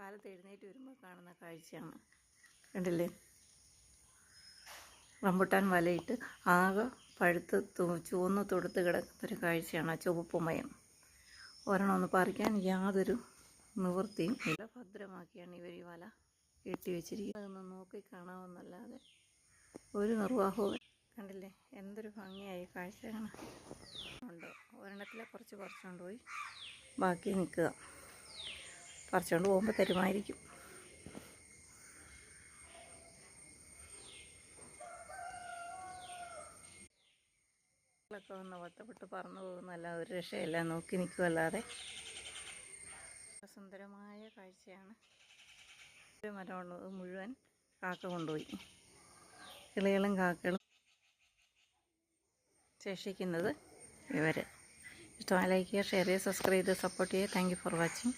കാലത്ത് എഴുന്നേറ്റ് വരുമ്പോൾ കാണുന്ന കാഴ്ചയാണ്. കണ്ടില്ലേ, റംബുട്ടാൻ വലയിട്ട് ആകെ പഴുത്ത് ചുവന്ന് തൊടുത്ത് കിടക്കുന്നൊരു കാഴ്ചയാണ്. ആ ചുവപ്പുമയം ഒരെണ്ണം ഒന്ന് പറിക്കാൻ യാതൊരു നിവൃത്തിയും ഇല്ല. ഭദ്രമാക്കിയാണ് ഇവർ ഈ വല കെട്ടി വെച്ചിരിക്കുന്നത്. അതൊന്ന് നോക്കി കാണാമെന്നല്ലാതെ ഒരു നിർവാഹവും. കണ്ടില്ലേ, എന്തൊരു ഭംഗിയായി കാഴ്ച കാണാൻ ഉണ്ട്. ഒരെണ്ണത്തിലെ കുറച്ച് പറിച്ചുകൊണ്ട് പോയി ബാക്കി നിൽക്കുക. പറിച്ചുകൊണ്ട് പോകുമ്പോൾ തരുമായിരിക്കും. ൊക്കെ ഒന്ന് വട്ടപ്പെട്ട് പറന്നു പോകുന്നല്ല, ഒരു രക്ഷയില്ല. നോക്കി നിൽക്കുമല്ലാതെ. സുന്ദരമായ കാഴ്ചയാണ്. ഒരു മരമുള്ളത് മുഴുവൻ കാക്ക കൊണ്ടുപോയി. കിളികളും കാക്കകളും ശേഷിക്കുന്നത് ഇവർ. ഇഷ്ടമായി ലൈക്ക് ചെയ്യുക, ഷെയർ ചെയ്യുക, സബ്സ്ക്രൈബ് ചെയ്ത് സപ്പോർട്ട് ചെയ്യുക. Thank you for watching.